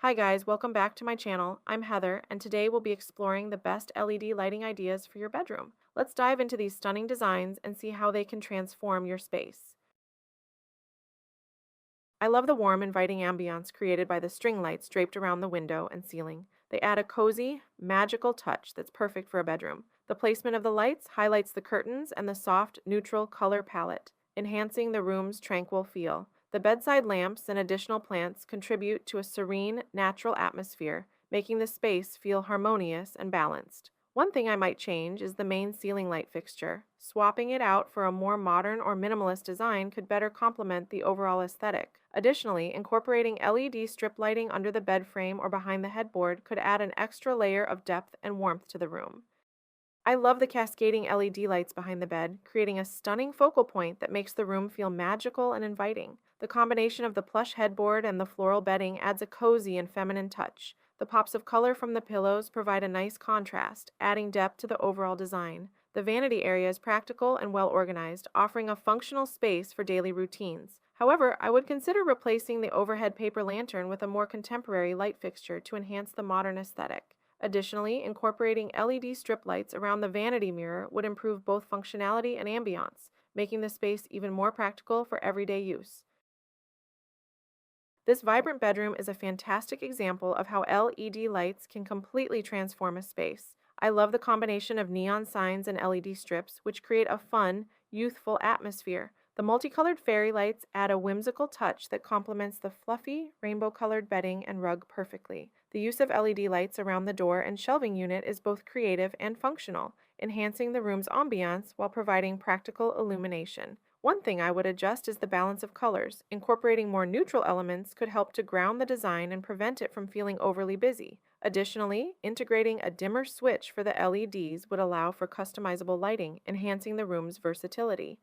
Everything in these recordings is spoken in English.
Hi guys, welcome back to my channel. I'm Heather, and today we'll be exploring the best LED lighting ideas for your bedroom. Let's dive into these stunning designs and see how they can transform your space. I love the warm, inviting ambiance created by the string lights draped around the window and ceiling. They add a cozy, magical touch that's perfect for a bedroom. The placement of the lights highlights the curtains and the soft, neutral color palette, enhancing the room's tranquil feel. The bedside lamps and additional plants contribute to a serene, natural atmosphere, making the space feel harmonious and balanced. One thing I might change is the main ceiling light fixture. Swapping it out for a more modern or minimalist design could better complement the overall aesthetic. Additionally, incorporating LED strip lighting under the bed frame or behind the headboard could add an extra layer of depth and warmth to the room. I love the cascading LED lights behind the bed, creating a stunning focal point that makes the room feel magical and inviting. The combination of the plush headboard and the floral bedding adds a cozy and feminine touch. The pops of color from the pillows provide a nice contrast, adding depth to the overall design. The vanity area is practical and well organized, offering a functional space for daily routines. However, I would consider replacing the overhead paper lantern with a more contemporary light fixture to enhance the modern aesthetic. Additionally, incorporating LED strip lights around the vanity mirror would improve both functionality and ambiance, making the space even more practical for everyday use. This vibrant bedroom is a fantastic example of how LED lights can completely transform a space. I love the combination of neon signs and LED strips, which create a fun, youthful atmosphere. The multicolored fairy lights add a whimsical touch that complements the fluffy, rainbow-colored bedding and rug perfectly. The use of LED lights around the door and shelving unit is both creative and functional, enhancing the room's ambiance while providing practical illumination. One thing I would adjust is the balance of colors. Incorporating more neutral elements could help to ground the design and prevent it from feeling overly busy. Additionally, integrating a dimmer switch for the LEDs would allow for customizable lighting, enhancing the room's versatility.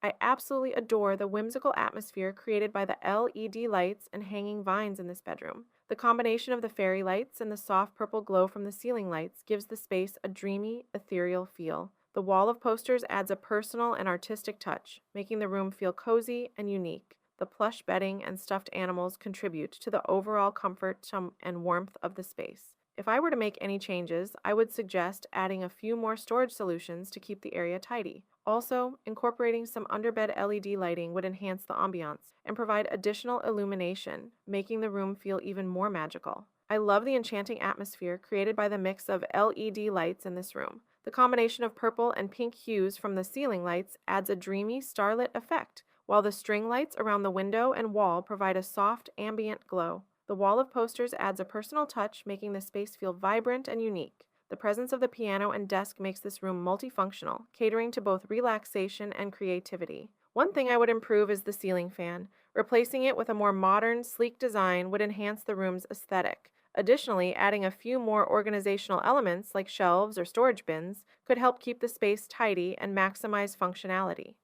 I absolutely adore the whimsical atmosphere created by the LED lights and hanging vines in this bedroom. The combination of the fairy lights and the soft purple glow from the ceiling lights gives the space a dreamy, ethereal feel. The wall of posters adds a personal and artistic touch, making the room feel cozy and unique. The plush bedding and stuffed animals contribute to the overall comfort and warmth of the space. If I were to make any changes, I would suggest adding a few more storage solutions to keep the area tidy. Also, incorporating some underbed LED lighting would enhance the ambiance and provide additional illumination, making the room feel even more magical. I love the enchanting atmosphere created by the mix of LED lights in this room. The combination of purple and pink hues from the ceiling lights adds a dreamy, starlit effect, while the string lights around the window and wall provide a soft, ambient glow. The wall of posters adds a personal touch, making the space feel vibrant and unique. The presence of the piano and desk makes this room multifunctional, catering to both relaxation and creativity. One thing I would improve is the ceiling fan. Replacing it with a more modern, sleek design would enhance the room's aesthetic. Additionally, adding a few more organizational elements like shelves or storage bins could help keep the space tidy and maximize functionality.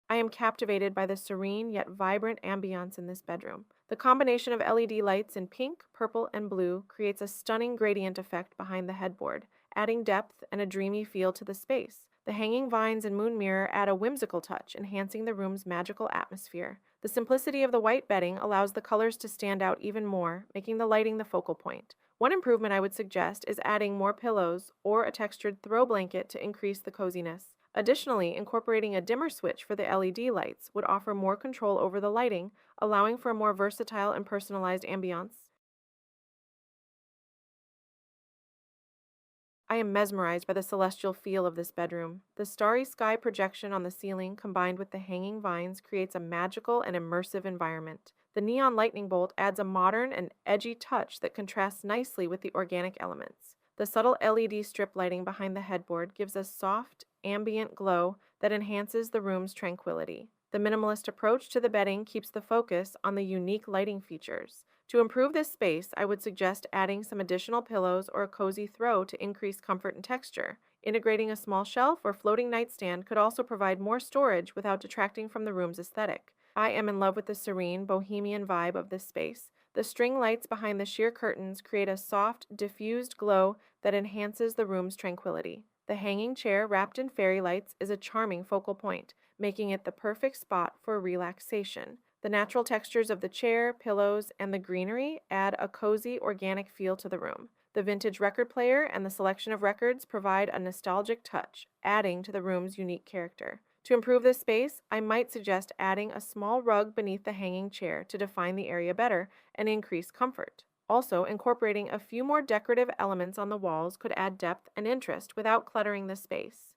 I am captivated by the serene yet vibrant ambiance in this bedroom. The combination of LED lights in pink, purple, and blue creates a stunning gradient effect behind the headboard, adding depth and a dreamy feel to the space. The hanging vines and moon mirror add a whimsical touch, enhancing the room's magical atmosphere. The simplicity of the white bedding allows the colors to stand out even more, making the lighting the focal point. One improvement I would suggest is adding more pillows or a textured throw blanket to increase the coziness. Additionally, incorporating a dimmer switch for the LED lights would offer more control over the lighting, allowing for a more versatile and personalized ambiance. I am mesmerized by the celestial feel of this bedroom. The starry sky projection on the ceiling combined with the hanging vines creates a magical and immersive environment. The neon lightning bolt adds a modern and edgy touch that contrasts nicely with the organic elements. The subtle LED strip lighting behind the headboard gives a soft, ambient glow that enhances the room's tranquility. The minimalist approach to the bedding keeps the focus on the unique lighting features. To improve this space, I would suggest adding some additional pillows or a cozy throw to increase comfort and texture. Integrating a small shelf or floating nightstand could also provide more storage without detracting from the room's aesthetic. I am in love with the serene, bohemian vibe of this space. The string lights behind the sheer curtains create a soft, diffused glow that enhances the room's tranquility. The hanging chair wrapped in fairy lights is a charming focal point, making it the perfect spot for relaxation. The natural textures of the chair, pillows, and the greenery add a cozy, organic feel to the room. The vintage record player and the selection of records provide a nostalgic touch, adding to the room's unique character. To improve this space, I might suggest adding a small rug beneath the hanging chair to define the area better and increase comfort. Also, incorporating a few more decorative elements on the walls could add depth and interest without cluttering the space.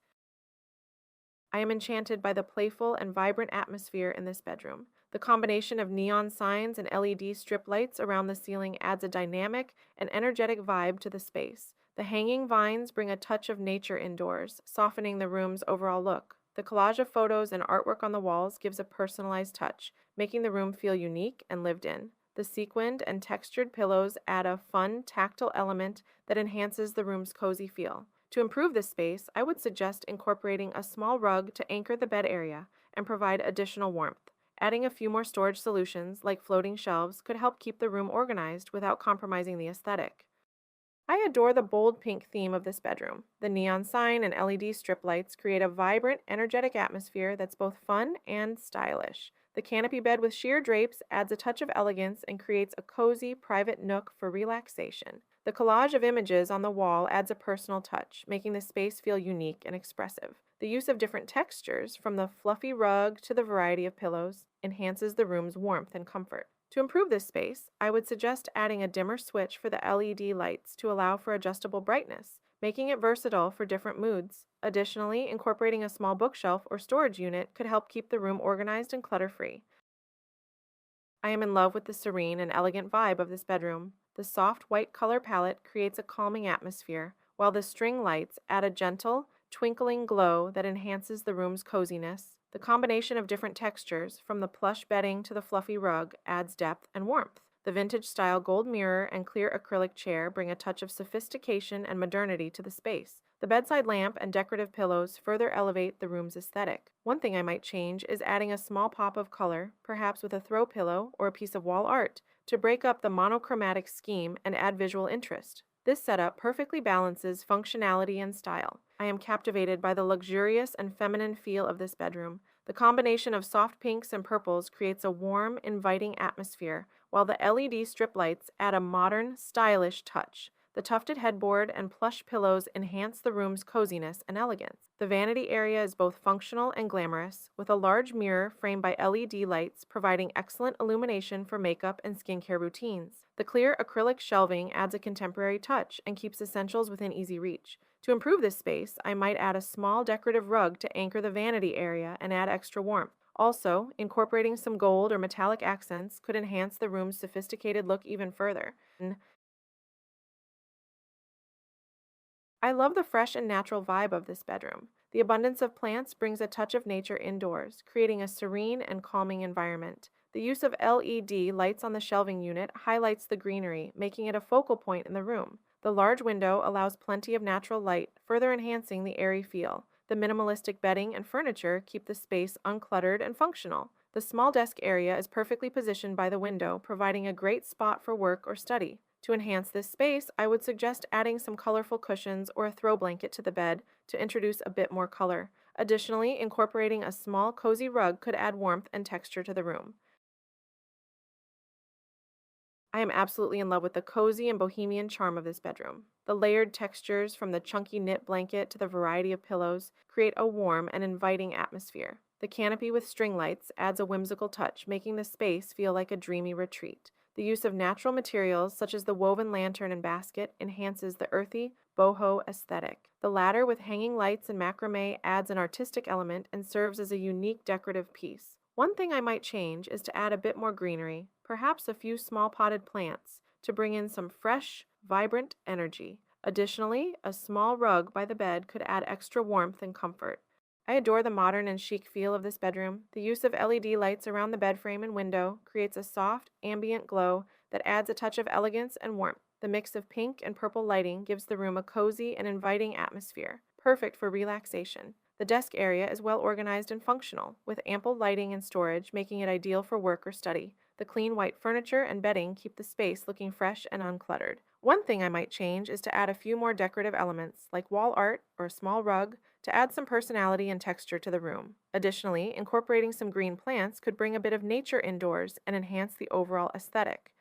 I am enchanted by the playful and vibrant atmosphere in this bedroom. The combination of neon signs and LED strip lights around the ceiling adds a dynamic and energetic vibe to the space. The hanging vines bring a touch of nature indoors, softening the room's overall look. The collage of photos and artwork on the walls gives a personalized touch, making the room feel unique and lived in. The sequined and textured pillows add a fun, tactile element that enhances the room's cozy feel. To improve this space, I would suggest incorporating a small rug to anchor the bed area and provide additional warmth. Adding a few more storage solutions, like floating shelves, could help keep the room organized without compromising the aesthetic. I adore the bold pink theme of this bedroom. The neon sign and LED strip lights create a vibrant, energetic atmosphere that's both fun and stylish. The canopy bed with sheer drapes adds a touch of elegance and creates a cozy, private nook for relaxation. The collage of images on the wall adds a personal touch, making the space feel unique and expressive. The use of different textures, from the fluffy rug to the variety of pillows, enhances the room's warmth and comfort. To improve this space, I would suggest adding a dimmer switch for the LED lights to allow for adjustable brightness, making it versatile for different moods. Additionally, incorporating a small bookshelf or storage unit could help keep the room organized and clutter-free. I am in love with the serene and elegant vibe of this bedroom. The soft white color palette creates a calming atmosphere, while the string lights add a gentle, twinkling glow that enhances the room's coziness. The combination of different textures, from the plush bedding to the fluffy rug, adds depth and warmth. The vintage-style gold mirror and clear acrylic chair bring a touch of sophistication and modernity to the space. The bedside lamp and decorative pillows further elevate the room's aesthetic. One thing I might change is adding a small pop of color, perhaps with a throw pillow or a piece of wall art, to break up the monochromatic scheme and add visual interest. This setup perfectly balances functionality and style. I am captivated by the luxurious and feminine feel of this bedroom. The combination of soft pinks and purples creates a warm, inviting atmosphere, while the LED strip lights add a modern, stylish touch. The tufted headboard and plush pillows enhance the room's coziness and elegance. The vanity area is both functional and glamorous, with a large mirror framed by LED lights providing excellent illumination for makeup and skincare routines. The clear acrylic shelving adds a contemporary touch and keeps essentials within easy reach. To improve this space, I might add a small decorative rug to anchor the vanity area and add extra warmth. Also, incorporating some gold or metallic accents could enhance the room's sophisticated look even further. I love the fresh and natural vibe of this bedroom. The abundance of plants brings a touch of nature indoors, creating a serene and calming environment. The use of LED lights on the shelving unit highlights the greenery, making it a focal point in the room. The large window allows plenty of natural light, further enhancing the airy feel. The minimalistic bedding and furniture keep the space uncluttered and functional. The small desk area is perfectly positioned by the window, providing a great spot for work or study. To enhance this space, I would suggest adding some colorful cushions or a throw blanket to the bed to introduce a bit more color. Additionally, incorporating a small, cozy rug could add warmth and texture to the room. I am absolutely in love with the cozy and bohemian charm of this bedroom. The layered textures, from the chunky knit blanket to the variety of pillows, create a warm and inviting atmosphere. The canopy with string lights adds a whimsical touch, making the space feel like a dreamy retreat. The use of natural materials, such as the woven lantern and basket, enhances the earthy, boho aesthetic. The latter, with hanging lights and macrame, adds an artistic element and serves as a unique decorative piece. One thing I might change is to add a bit more greenery, perhaps a few small potted plants, to bring in some fresh, vibrant energy. Additionally, a small rug by the bed could add extra warmth and comfort. I adore the modern and chic feel of this bedroom. The use of LED lights around the bed frame and window creates a soft, ambient glow that adds a touch of elegance and warmth. The mix of pink and purple lighting gives the room a cozy and inviting atmosphere, perfect for relaxation. The desk area is well organized and functional, with ample lighting and storage, making it ideal for work or study. The clean white furniture and bedding keep the space looking fresh and uncluttered. One thing I might change is to add a few more decorative elements, like wall art or a small rug, to add some personality and texture to the room. Additionally, incorporating some green plants could bring a bit of nature indoors and enhance the overall aesthetic.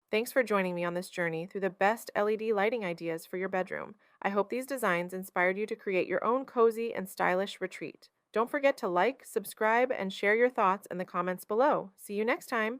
Thanks for joining me on this journey through the best LED lighting ideas for your bedroom. I hope these designs inspired you to create your own cozy and stylish retreat. Don't forget to like, subscribe, and share your thoughts in the comments below. See you next time!